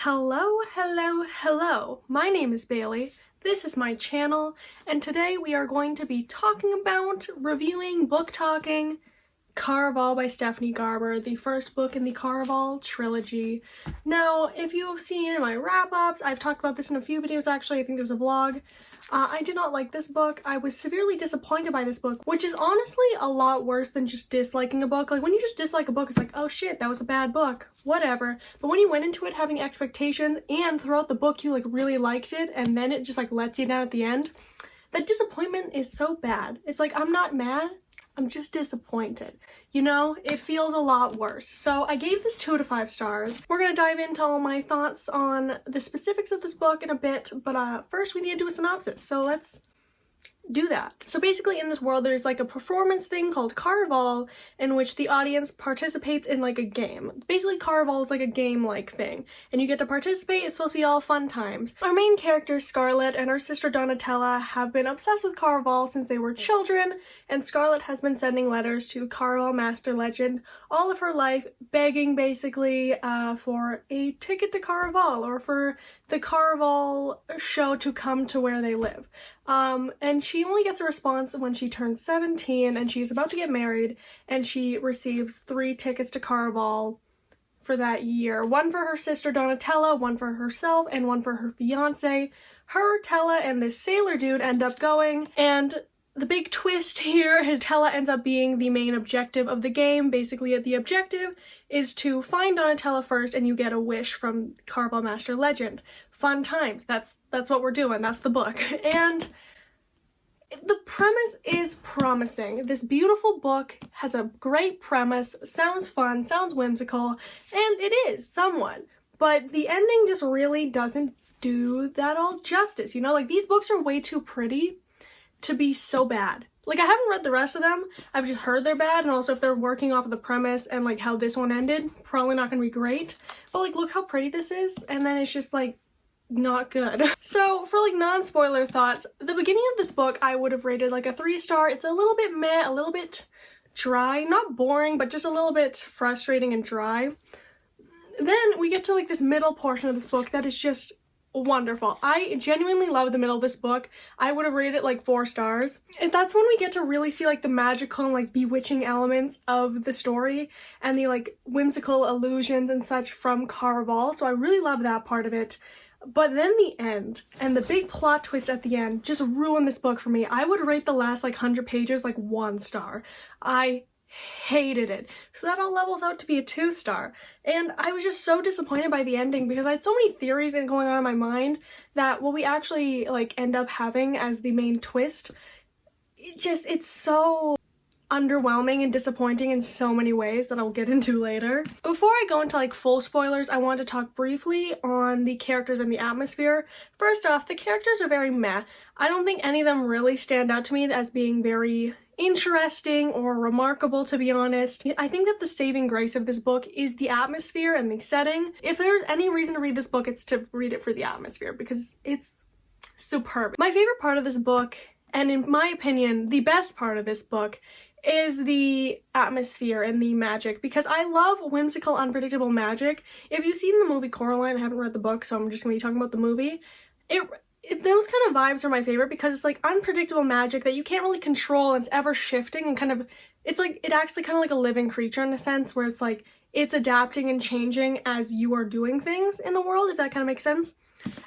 Hello, hello, hello. My name is Bailey. This is my channel, and today we are going to be talking about, reviewing, book talking Caraval by Stephanie Garber, the first book in the Caraval trilogy. Now, if you have seen my wrap-ups, I've talked about this in a few videos actually, I think there's a vlog. I did not like this book. I was severely disappointed by this book, which is honestly a lot worse than just disliking a book. Like, when you just dislike a book, it's like, oh shit, that was a bad book, whatever. But when you went into it having expectations and throughout the book you like really liked it and then it just like lets you down at the end, that disappointment is so bad. It's like, I'm not mad, I'm just disappointed. You know, it feels a lot worse. So I gave this 2 to 5 stars. We're gonna dive into all my thoughts on the specifics of this book in a bit, but first we need to do a synopsis. So let's do that. So basically in this world there's like a performance thing called Caraval in which the audience participates in like a game. Basically Caraval is like a game-like thing and you get to participate. It's supposed to be all fun times. Our main characters Scarlett and her sister Donatella have been obsessed with Caraval since they were children, and Scarlett has been sending letters to Caraval Master Legend all of her life, begging basically for a ticket to Caraval or for the Caraval show to come to where they live. And she only gets a response when she turns 17 and she's about to get married, and she receives 3 tickets to Caraval for that year. One for her sister Donatella, one for herself, and one for her fiance. Her, Tella, and this sailor dude end up going, and the big twist here is Tella ends up being the main objective of the game. Basically, the objective is to find Donatella first and you get a wish from Caraval Master Legend. Fun times. That's what we're doing. That's the book. And the premise is promising. This beautiful book has a great premise, sounds fun, sounds whimsical, and it is somewhat. But the ending just really doesn't do that all justice, you know? Like, these books are way too pretty to be so bad. Like, I haven't read the rest of them, I've just heard they're bad, and also if they're working off of the premise and like how this one ended, probably not gonna be great. But like, look how pretty this is, and then it's just like not good. So for like non-spoiler thoughts, the beginning of this book I would have rated like a 3-star. It's a little bit meh, a little bit dry, not boring, but just a little bit frustrating and dry. Then we get to like this middle portion of this book that is just wonderful. I genuinely love the middle of this book. I would have rated it like 4 stars. And that's when we get to really see like the magical and like bewitching elements of the story and the like whimsical illusions and such from Caraval. So I really love that part of it. But then the end and the big plot twist at the end just ruined this book for me. I would rate the last like 100 pages like 1 star. I hated it. So that all levels out to be a 2-star. And I was just so disappointed by the ending because I had so many theories going on in my mind that what we actually like end up having as the main twist, it's so underwhelming and disappointing in so many ways that I'll get into later. Before I go into like full spoilers, I want to talk briefly on the characters and the atmosphere. First off, the characters are very meh. I don't think any of them really stand out to me as being very interesting or remarkable, to be honest. I think that the saving grace of this book is the atmosphere and the setting. If there's any reason to read this book, it's to read it for the atmosphere because it's superb. My favorite part of this book, and in my opinion, the best part of this book, is the atmosphere and the magic, because I love whimsical, unpredictable magic. If you've seen the movie Coraline, I haven't read the book, so I'm just gonna be talking about the movie. Those kind of vibes are my favorite because it's like unpredictable magic that you can't really control and it's ever shifting and kind of, it's like, it acts like kind of like a living creature in a sense where it's like, it's adapting and changing as you are doing things in the world, if that kind of makes sense.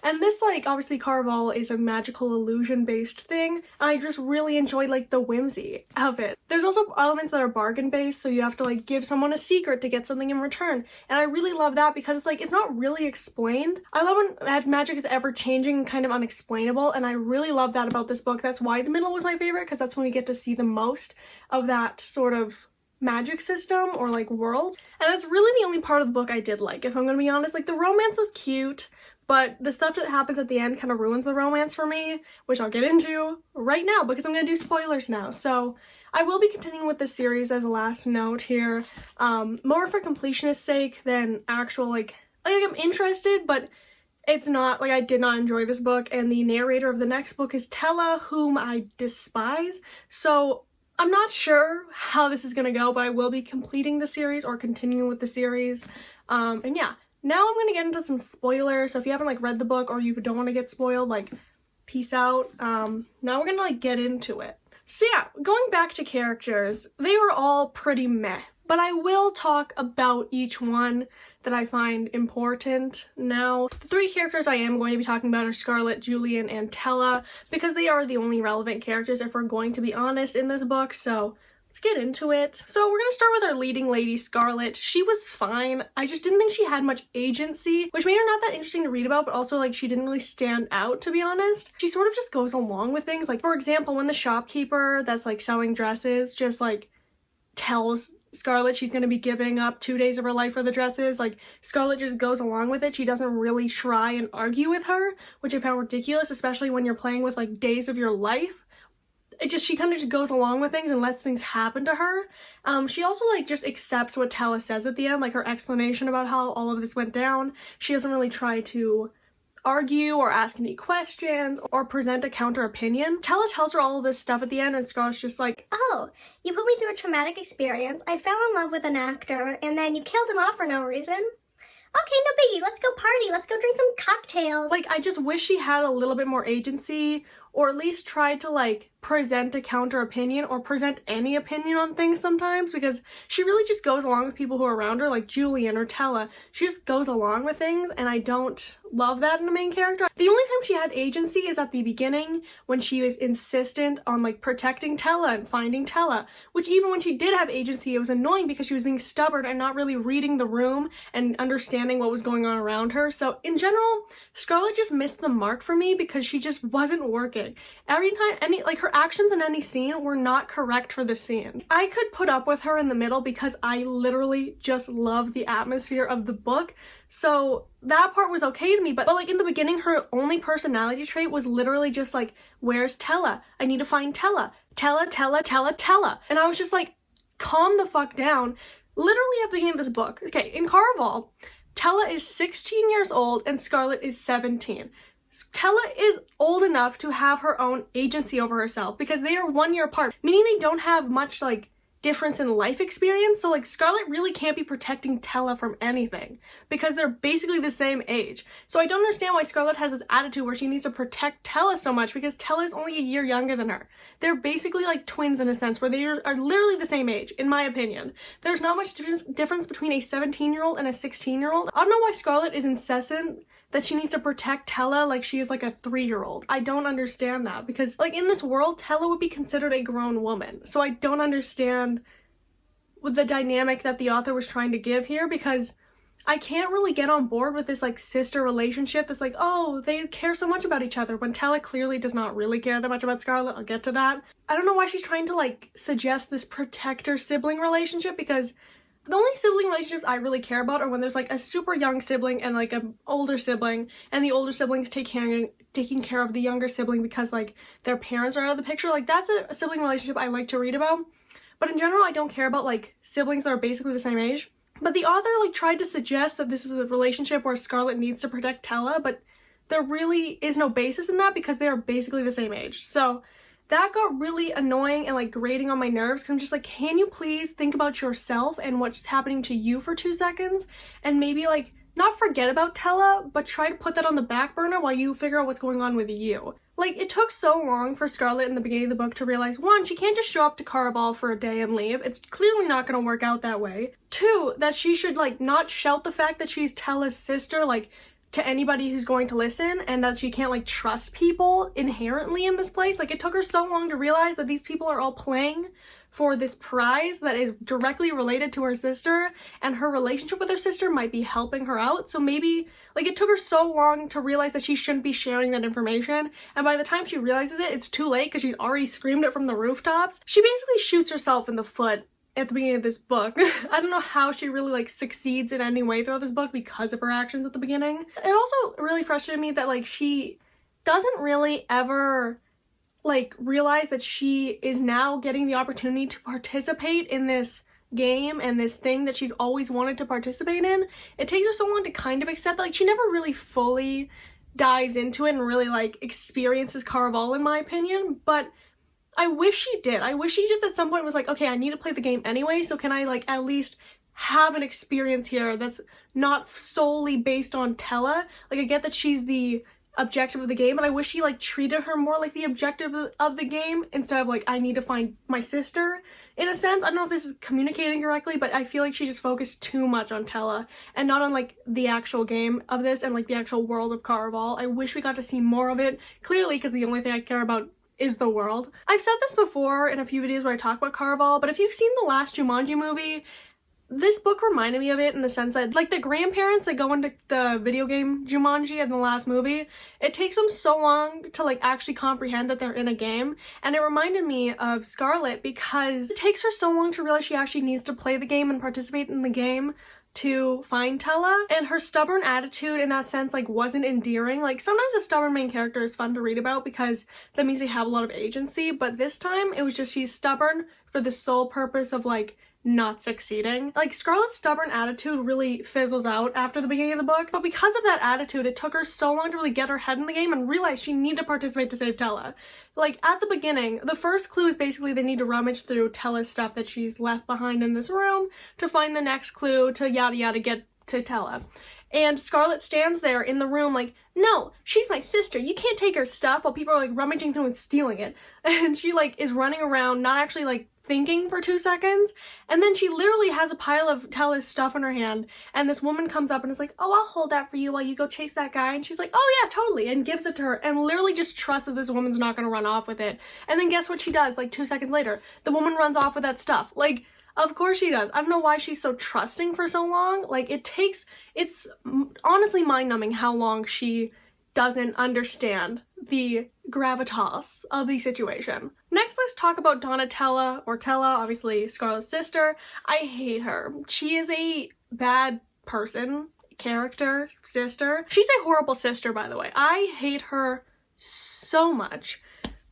And this, like, obviously Caraval is a magical illusion-based thing. I just really enjoy, like, the whimsy of it. There's also elements that are bargain-based, so you have to, like, give someone a secret to get something in return. And I really love that because it's, like, it's not really explained. I love when magic is ever-changing and kind of unexplainable, and I really love that about this book. That's why the middle was my favorite, because that's when we get to see the most of that sort of magic system or, like, world. And that's really the only part of the book I did like, if I'm gonna be honest. Like, the romance was cute, but the stuff that happens at the end kind of ruins the romance for me, which I'll get into right now because I'm going to do spoilers now. So I will be continuing with this series as a last note here, more for completionist's sake than actual, like I'm interested, but it's not, like, I did not enjoy this book, and the narrator of the next book is Tella, whom I despise. So I'm not sure how this is going to go, but I will be completing the series or continuing with the series. And yeah. Now I'm gonna get into some spoilers, so if you haven't like read the book or you don't want to get spoiled, like peace out. Now we're gonna like get into it. So yeah, going back to characters, they were all pretty meh, but I will talk about each one that I find important. Now, the three characters I am going to be talking about are Scarlett, Julian, and Tella, because they are the only relevant characters if we're going to be honest in this book, so let's get into it. So we're gonna start with our leading lady, Scarlett. She was fine. I just didn't think she had much agency, which made her not that interesting to read about, but also like she didn't really stand out, to be honest. She sort of just goes along with things. Like, for example, when the shopkeeper that's like selling dresses just like tells Scarlett she's going to be giving up 2 days of her life for the dresses, like Scarlett just goes along with it. She doesn't really try and argue with her, which I found ridiculous, especially when you're playing with like days of your life. She kind of just goes along with things and lets things happen to her. She also like just accepts what Tella says at the end, like her explanation about how all of this went down. She doesn't really try to argue or ask any questions or present a counter opinion. Tella tells her all of this stuff at the end and Scarlett's just like, oh, you put me through a traumatic experience, I fell in love with an actor, and then you killed him off for no reason. Okay, no biggie, let's go party, let's go drink some cocktails. Like, I just wish she had a little bit more agency, or at least try to like present a counter opinion or present any opinion on things sometimes, because she really just goes along with people who are around her, like Julian or Tella. She just goes along with things, and I don't love that in a main character. The only time she had agency is at the beginning when she was insistent on like protecting Tella and finding Tella, which even when she did have agency, it was annoying because she was being stubborn and not really reading the room and understanding what was going on around her. So in general, Scarlett just missed the mark for me because she just wasn't working. Every time, her actions in any scene were not correct for the scene. I could put up with her in the middle because I literally just love the atmosphere of the book, so that part was okay to me, but like in the beginning, her only personality trait was literally just like, where's Tella? I need to find Tella. Tella, Tella, Tella, Tella. And I was just like, calm the fuck down. Literally at the beginning of this book. Okay, in Caraval, Tella is 16 years old and Scarlett is 17. Tella is old enough to have her own agency over herself because they are 1 year apart, meaning they don't have much like difference in life experience. So like Scarlett really can't be protecting Tella from anything because they're basically the same age. So I don't understand why Scarlett has this attitude where she needs to protect Tella so much because Tella is only a year younger than her. They're basically like twins in a sense where they are literally the same age, in my opinion. There's not much difference between a 17-year-old and a 16-year-old. I don't know why Scarlett is incessant that she needs to protect Tella like she is like a 3-year-old. I don't understand that because like in this world, Tella would be considered a grown woman. So I don't understand with the dynamic that the author was trying to give here because I can't really get on board with this like sister relationship that's like, oh, they care so much about each other when Tella clearly does not really care that much about Scarlett. I'll get to that. I don't know why she's trying to like suggest this protector-sibling relationship because the only sibling relationships I really care about are when there's like a super young sibling and like an older sibling, and the older siblings taking care of the younger sibling because like their parents are out of the picture. Like that's a sibling relationship I like to read about. But in general, I don't care about like siblings that are basically the same age. But the author like tried to suggest that this is a relationship where Scarlett needs to protect Tella, but there really is no basis in that because they are basically the same age. So that got really annoying and like grating on my nerves because I'm just like, can you please think about yourself and what's happening to you for 2 seconds and maybe like not forget about Tella, but try to put that on the back burner while you figure out what's going on with you. Like, it took so long for Scarlett in the beginning of the book to realize, 1, she can't just show up to Caraval for a day and leave. It's clearly not going to work out that way. 2, that she should like not shout the fact that she's Tella's sister, like, to anybody who's going to listen, and that she can't like trust people inherently in this place. Like, it took her so long to realize that these people are all playing for this prize that is directly related to her sister, and her relationship with her sister might be helping her out. So maybe, like, it took her so long to realize that she shouldn't be sharing that information, and by the time she realizes it, it's too late because she's already screamed it from the rooftops. She basically shoots herself in the foot at the beginning of this book. I don't know how she really like succeeds in any way throughout this book because of her actions at the beginning. It also really frustrated me that like she doesn't really ever like realize that she is now getting the opportunity to participate in this game and this thing that she's always wanted to participate in. It takes her so long to kind of accept that. Like, she never really fully dives into it and really like experiences Caraval, in my opinion, but I wish she did. I wish she just at some point was like, okay, I need to play the game anyway, so can I like at least have an experience here that's not solely based on Tella. Like, I get that she's the objective of the game, but I wish she like treated her more like the objective of the game instead of like, I need to find my sister, in a sense. I don't know if this is communicating correctly, but I feel like she just focused too much on Tella and not on like the actual game of this and like the actual world of Caraval. I wish we got to see more of it, clearly, because the only thing I care about is the world. I've said this before in a few videos where I talk about Caraval, but if you've seen the last Jumanji movie, this book reminded me of it in the sense that, like, the grandparents that go into the video game Jumanji in the last movie, it takes them so long to, like, actually comprehend that they're in a game. And it reminded me of Scarlett because it takes her so long to realize she actually needs to play the game and participate in the game to find Tella. And her stubborn attitude in that sense, like, wasn't endearing. Like, sometimes a stubborn main character is fun to read about because that means they have a lot of agency. But this time, it was just she's stubborn for the sole purpose of, like, not succeeding. Like, Scarlett's stubborn attitude really fizzles out after the beginning of the book, but because of that attitude, it took her so long to really get her head in the game and realize she needed to participate to save Tella. Like, at the beginning, the first clue is basically they need to rummage through Tella's stuff that she's left behind in this room to find the next clue to yada yada get to Tella. And Scarlett stands there in the room like, no, she's my sister, you can't take her stuff, while people are like rummaging through and stealing it. And she like is running around, not actually like thinking for 2 seconds, and then she literally has a pile of Tella's stuff in her hand, and this woman comes up and is like, oh, I'll hold that for you while you go chase that guy, and she's like, oh yeah, totally, and gives it to her, and literally just trusts that this woman's not gonna run off with it. And then guess what she does, like 2 seconds later? The woman runs off with that stuff. Like, of course she does. I don't know why she's so trusting for so long. Like, it's honestly mind-numbing how long she doesn't understand the gravitas of the situation. Next, let's talk about Donatella, or Tella, obviously Scarlett's sister. I hate her. She is a bad person, character, sister. She's a horrible sister, by the way. I hate her so much.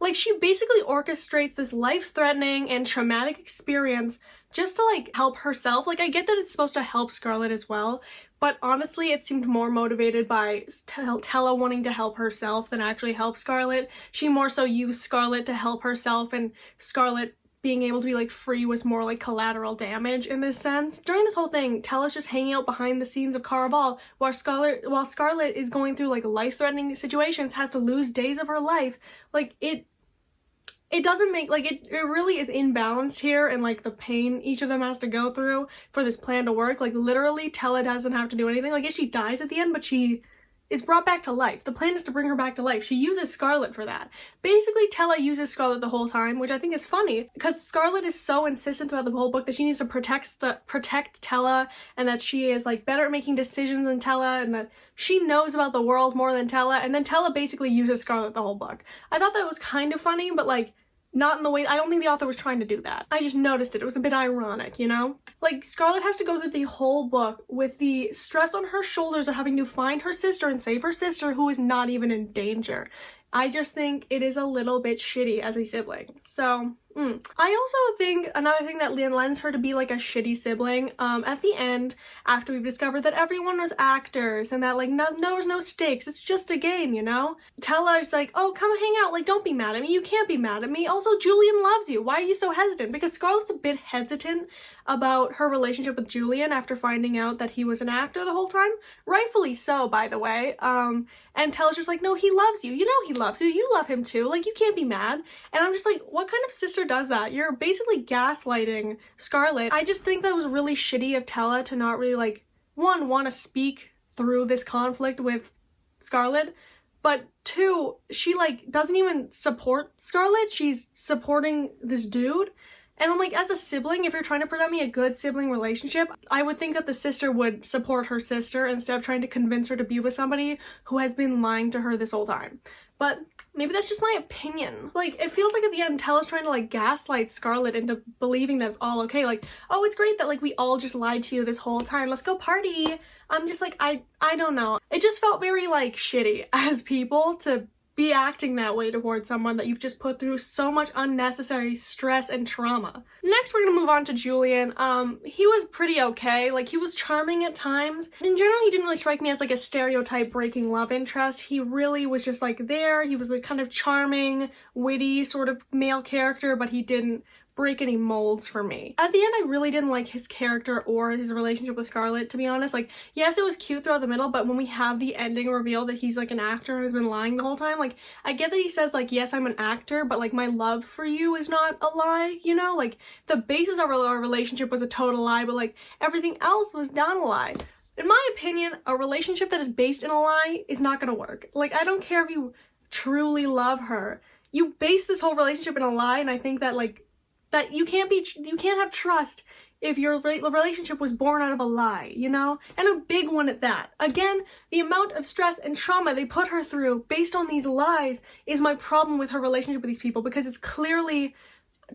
Like, she basically orchestrates this life-threatening and traumatic experience just to, like, help herself. Like, I get that it's supposed to help Scarlett as well, but honestly, it seemed more motivated by Tella wanting to help herself than actually help Scarlett. She more so used Scarlett to help herself, and Scarlett being able to be, like, free was more like collateral damage in this sense. During this whole thing, Tella's just hanging out behind the scenes of Caraval while Scarlett is going through, like, life-threatening situations, has to lose days of her life. Like, it doesn't make, like, it really is imbalanced here, and, like, the pain each of them has to go through for this plan to work. Like, literally, Tella doesn't have to do anything. Like, yes, she dies at the end, but she is brought back to life. The plan is to bring her back to life. She uses Scarlett for that. Basically, Tella uses Scarlett the whole time, which I think is funny, because Scarlett is so insistent throughout the whole book that she needs to protect Tella, and that she is, like, better at making decisions than Tella, and that she knows about the world more than Tella, and then Tella basically uses Scarlett the whole book. I thought that was kind of funny, but, like, not in the way, I don't think the author was trying to do that. I just noticed it. It was a bit ironic, you know? Like, Scarlett has to go through the whole book with the stress on her shoulders of having to find her sister and save her sister, who is not even in danger. I just think it is a little bit shitty as a sibling. So, I also think another thing that lends her to be like a shitty sibling, at the end, after we've discovered that everyone was actors and that, like, there's no stakes, it's just a game, you know? Tella's like, oh, come hang out, like, don't be mad at me, you can't be mad at me, also Julian loves you, why are you so hesitant? Because Scarlett's a bit hesitant about her relationship with Julian after finding out that he was an actor the whole time, rightfully so, by the way, and Tella's just like, no, he loves you, you know he loves you, you love him too, like, you can't be mad. And I'm just like, what kind of sister does that? You're basically gaslighting Scarlett. I just think that was really shitty of Tella to not really, like, one, want to speak through this conflict with Scarlett, but two, she, like, doesn't even support Scarlett. She's supporting this dude. And I'm like, as a sibling, if you're trying to present me a good sibling relationship, I would think that the sister would support her sister instead of trying to convince her to be with somebody who has been lying to her this whole time. But maybe that's just my opinion. Like, it feels like at the end, Tella's trying to, like, gaslight Scarlett into believing that it's all okay. Like, oh, it's great that, like, we all just lied to you this whole time. Let's go party. I'm just like, I don't know. It just felt very, like, shitty as people to be acting that way towards someone that you've just put through so much unnecessary stress and trauma. Next, we're gonna move on to Julian. He was pretty okay. Like, he was charming at times. In general, he didn't really strike me as, like, a stereotype breaking love interest. He really was just, like, there. He was the kind of charming, witty sort of male character, but he didn't break any molds for me. At the end, I really didn't like his character or his relationship with Scarlett, to be honest. Like, yes, it was cute throughout the middle, but when we have the ending reveal that he's like an actor and has been lying the whole time, like, I get that he says like, yes, I'm an actor, but like my love for you is not a lie, you know? Like, the basis of our relationship was a total lie, but like everything else was not a lie. In my opinion, a relationship that is based in a lie is not gonna work. Like, I don't care if you truly love her. You base this whole relationship in a lie, and I think that like that you can't have trust if your relationship was born out of a lie, you know? And a big one at that. Again, the amount of stress and trauma they put her through based on these lies is my problem with her relationship with these people, because it's clearly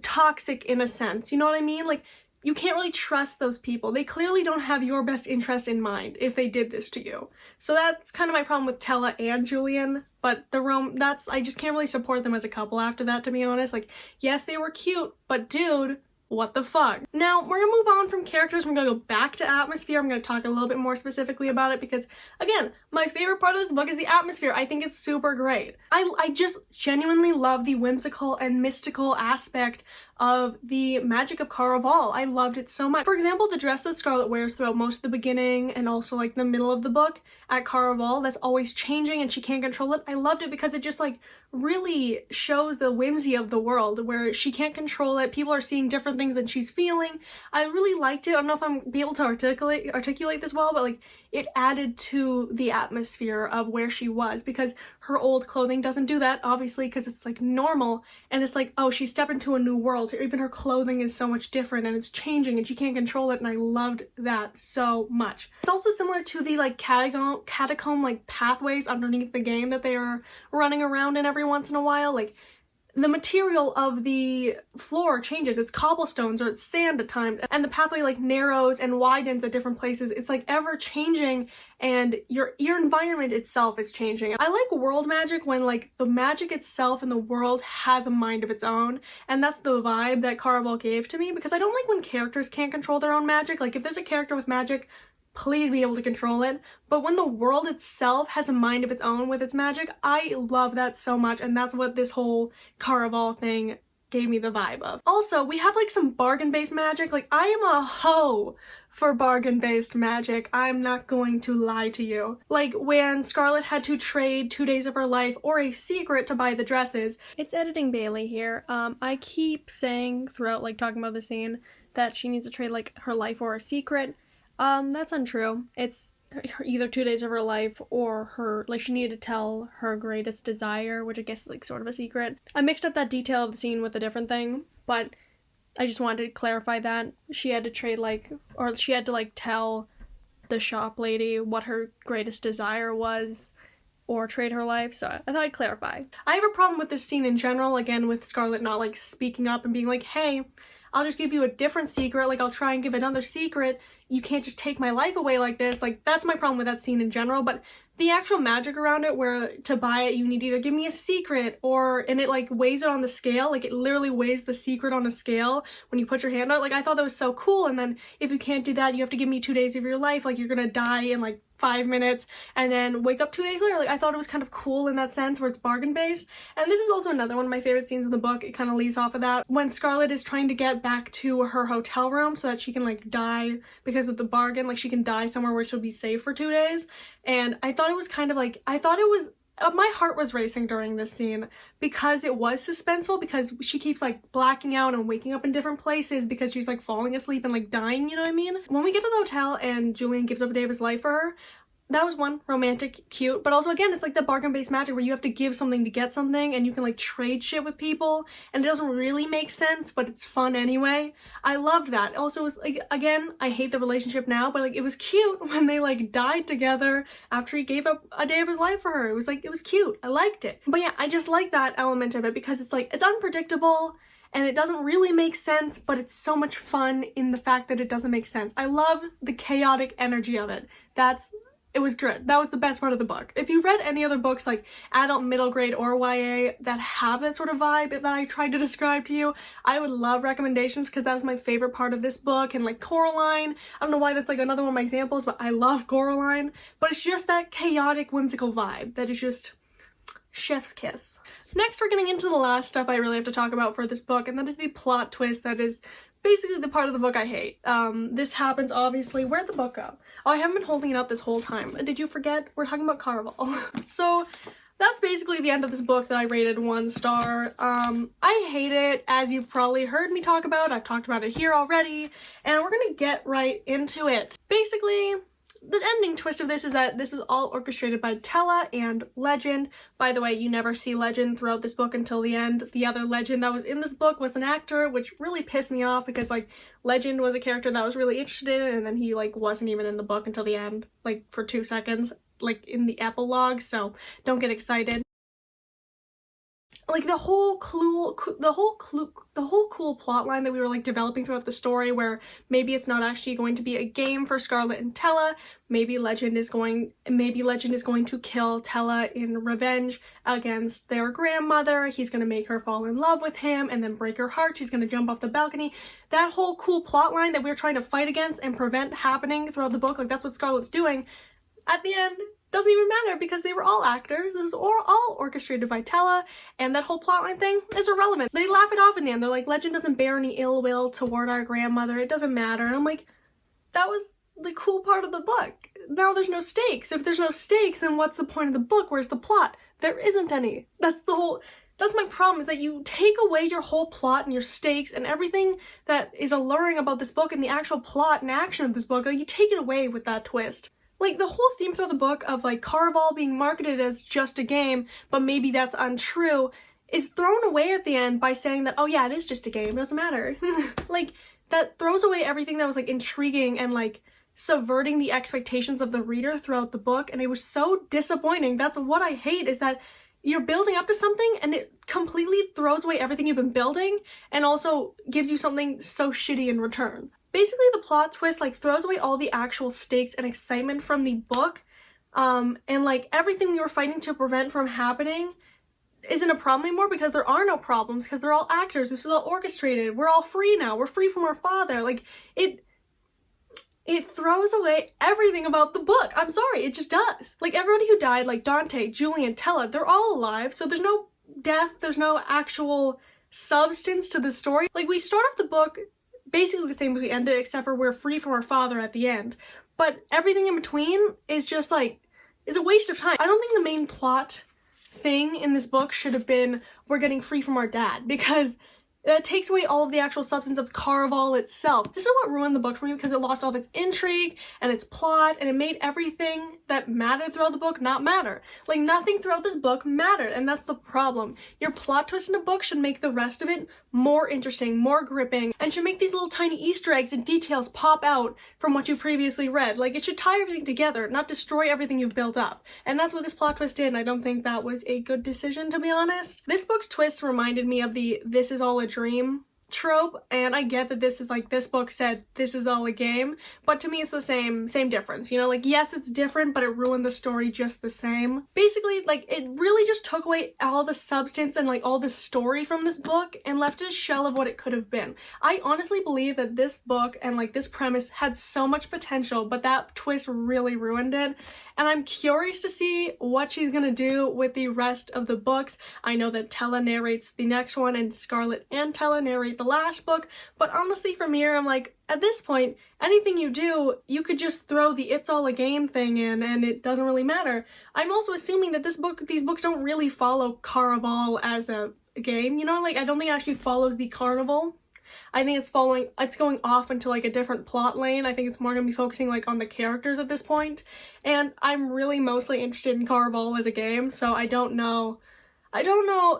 toxic in a sense, you know what I mean? Like, you can't really trust those people. They clearly don't have your best interest in mind if they did this to you. So that's kind of my problem with Tella and Julian, but I just can't really support them as a couple after that, to be honest. Like, yes, they were cute, but dude, what the fuck? Now, we're gonna move on from characters. We're gonna go back to atmosphere. I'm gonna talk a little bit more specifically about it because, again, my favorite part of this book is the atmosphere. I think it's super great. I just genuinely love the whimsical and mystical aspect of the magic of Caraval. I loved it so much. For example, the dress that Scarlett wears throughout most of the beginning and also like the middle of the book at Caraval, that's always changing and she can't control it. I loved it because it just like really shows the whimsy of the world where she can't control it. People are seeing different things than she's feeling. I really liked it. I don't know if I'm able to articulate this well, but like it added to the atmosphere of where she was, because her old clothing doesn't do that, obviously, because it's like normal, and it's like, oh, she stepped into a new world. Even her clothing is so much different and it's changing and she can't control it, and I loved that so much. It's also similar to the like catacomb like pathways underneath the game that they are running around in every once in a while. Like, the material of the floor changes. It's cobblestones or it's sand at times, and the pathway like narrows and widens at different places. It's like ever changing, and your environment itself is changing. I like world magic when like the magic itself in the world has a mind of its own, and that's the vibe that Caraval gave to me, because I don't like when characters can't control their own magic. Like, if there's a character with magic, please be able to control it. But when the world itself has a mind of its own with its magic, I love that so much, and that's what this whole Caraval thing gave me the vibe of. Also, we have like some bargain-based magic. Like, I am a hoe for bargain-based magic. I'm not going to lie to you. Like, when Scarlett had to trade 2 days of her life or a secret to buy the dresses. It's editing Bailey here. I keep saying throughout like talking about the scene that she needs to trade like her life or a secret. That's untrue. It's either 2 days of her life or her, like, she needed to tell her greatest desire, which I guess is, like, sort of a secret. I mixed up that detail of the scene with a different thing, but I just wanted to clarify that. She had to trade, like, or she had to, like, tell the shop lady what her greatest desire was, or trade her life, so I thought I'd clarify. I have a problem with this scene in general, again, with Scarlett not, like, speaking up and being like, hey, I'll just give you a different secret, like, I'll try and give another secret. You can't just take my life away like this. Like, that's my problem with that scene in general. But the actual magic around it, where to buy it you need to either give me a secret and it like weighs it on the scale. Like, it literally weighs the secret on a scale when you put your hand out. Like, I thought that was so cool. And then if you can't do that, you have to give me 2 days of your life. Like, you're gonna die in like 5 minutes and then wake up 2 days later. Like, I thought it was kind of cool in that sense where it's bargain based. And this is also another one of my favorite scenes in the book. It kind of leads off of that, when Scarlett is trying to get back to her hotel room so that she can like die because of the bargain. Like, she can die somewhere where she'll be safe for 2 days. And I thought it was kind of like, my heart was racing during this scene because it was suspenseful, because she keeps like blacking out and waking up in different places because she's like falling asleep and like dying, you know what I mean? When we get to the hotel and Julian gives up a day of his life for her, that was one, romantic, cute, but also again, it's like the bargain-based magic where you have to give something to get something, and you can like trade shit with people, and it doesn't really make sense, but it's fun anyway. I loved that. Also, it was like, again, I hate the relationship now, but like it was cute when they like died together after he gave up a day of his life for her. It was like, it was cute. I liked it. But yeah, I just like that element of it because it's like, it's unpredictable and it doesn't really make sense, but it's so much fun in the fact that it doesn't make sense. I love the chaotic energy of it. It was good. That was the best part of the book. If you read any other books like adult, middle grade, or YA that have that sort of vibe that I tried to describe to you, I would love recommendations, because that was my favorite part of this book. And like Coraline, I don't know why that's like another one of my examples, but I love Coraline. But it's just that chaotic, whimsical vibe that is just chef's kiss. Next, we're getting into the last stuff I really have to talk about for this book, and that is the plot twist that is basically the part of the book I hate. This happens, obviously. Where'd the book go? Oh, I haven't been holding it up this whole time. Did you forget? We're talking about Caraval. So, that's basically the end of this book that I rated 1 star. I hate it, as you've probably heard me talk about. I've talked about it here already, and we're gonna get right into it. Basically, the ending twist of this is that this is all orchestrated by Tella and Legend. By the way, you never see Legend throughout this book until the end. The other Legend that was in this book was an actor, which really pissed me off because, like, Legend was a character that I was really interested in, and then he, like, wasn't even in the book until the end, like, for 2 seconds, like, in the epilogue, so don't get excited. Like, the whole cool plot line that we were, like, developing throughout the story, where maybe it's not actually going to be a game for Scarlett and Tella, maybe Legend is going to kill Tella in revenge against their grandmother, he's gonna make her fall in love with him, and then break her heart, she's gonna jump off the balcony. That whole cool plot line that we were trying to fight against and prevent happening throughout the book, like, that's what Scarlett's doing, at the end, doesn't even matter because they were all actors. This is all orchestrated by Tella, and that whole plotline thing is irrelevant. They laugh it off in the end. They're like, Legend doesn't bear any ill will toward our grandmother. It doesn't matter. And I'm like, that was the cool part of the book. Now there's no stakes. If there's no stakes, then what's the point of the book? Where's the plot? There isn't any. That's my problem, is that you take away your whole plot and your stakes and everything that is alluring about this book and the actual plot and action of this book. Like, you take it away with that twist. Like, the whole theme through the book of, like, Caraval being marketed as just a game, but maybe that's untrue, is thrown away at the end by saying that, oh yeah, it is just a game, it doesn't matter. Like, that throws away everything that was, like, intriguing and, like, subverting the expectations of the reader throughout the book, and it was so disappointing. That's what I hate, is that you're building up to something and it completely throws away everything you've been building and also gives you something so shitty in return. Basically, the plot twist, like, throws away all the actual stakes and excitement from the book, and, like, everything we were fighting to prevent from happening isn't a problem anymore because there are no problems, because they're all actors, this is all orchestrated, we're all free now, we're free from our father. Like, it throws away everything about the book. I'm sorry, it just does. Like, everybody who died, like Dante, Julian, Tella, they're all alive, so there's no death, there's no actual substance to the story. Like, we start off the book basically the same as we ended, except for we're free from our father at the end. But everything in between is just, like, is a waste of time. I don't think the main plot thing in this book should have been we're getting free from our dad, because that takes away all of the actual substance of Caraval itself. This is what ruined the book for me, because it lost all of its intrigue and its plot, and it made everything that mattered throughout the book not matter. Like, nothing throughout this book mattered, and that's the problem. Your plot twist in a book should make the rest of it more interesting, more gripping, and should make these little tiny Easter eggs and details pop out from what you previously read. Like, it should tie everything together, not destroy everything you've built up. And that's what this plot twist did, and I don't think that was a good decision, to be honest. This book's twist reminded me of the "this is all a dream" trope, and I get that this is, like, this book said this is all a game, but to me it's the same difference, you know? Like, yes, it's different, but it ruined the story just the same. Basically, like, it really just took away all the substance and, like, all the story from this book and left it a shell of what it could have been. I honestly believe that this book and, like, this premise had so much potential, but that twist really ruined it. And I'm curious to see what she's gonna do with the rest of the books. I know that Tella narrates the next one and Scarlett and Tella narrate the last book, but honestly from here I'm like, at this point, anything you do, you could just throw the "it's all a game" thing in and it doesn't really matter. I'm also assuming that these books don't really follow Caraval as a game, you know? Like, I don't think it actually follows the carnival. I think it's going off into, like, a different plot lane. I think it's more gonna be focusing, like, on the characters at this point. And I'm really mostly interested in Caraval as a game, so I don't know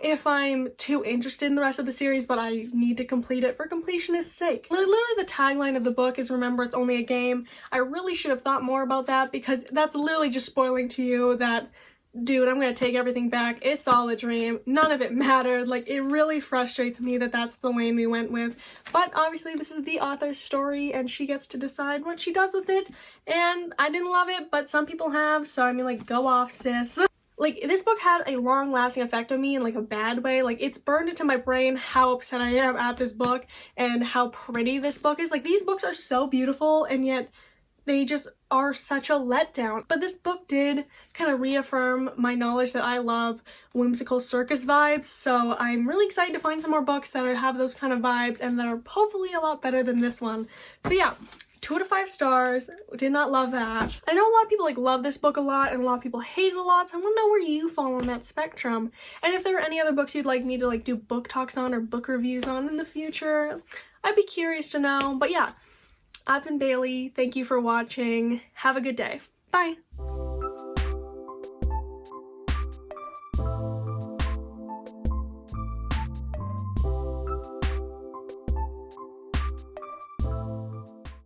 if I'm too interested in the rest of the series, but I need to complete it for completionist's sake. Literally the tagline of the book is "remember, it's only a game." I really should have thought more about that, because that's literally just spoiling to you that, dude, I'm gonna take everything back. It's all a dream. None of it mattered. Like, it really frustrates me that that's the lane we went with. But obviously this is the author's story and she gets to decide what she does with it. And I didn't love it, but some people have, so I mean, like, go off, sis. Like, this book had a long-lasting effect on me in, like, a bad way. Like, it's burned into my brain how upset I am at this book and how pretty this book is. Like, these books are so beautiful, and yet they just are such a letdown. But this book did kind of reaffirm my knowledge that I love whimsical circus vibes, so I'm really excited to find some more books that have those kind of vibes and that are hopefully a lot better than this one. So yeah, 2 out of 5 stars. Did not love that. I know a lot of people love this book a lot and a lot of people hate it a lot, so I want to know where you fall on that spectrum. And if there are any other books you'd like me to do book talks on or book reviews on in the future, I'd be curious to know. But yeah, I've been Bailey. Thank you for watching. Have a good day. Bye!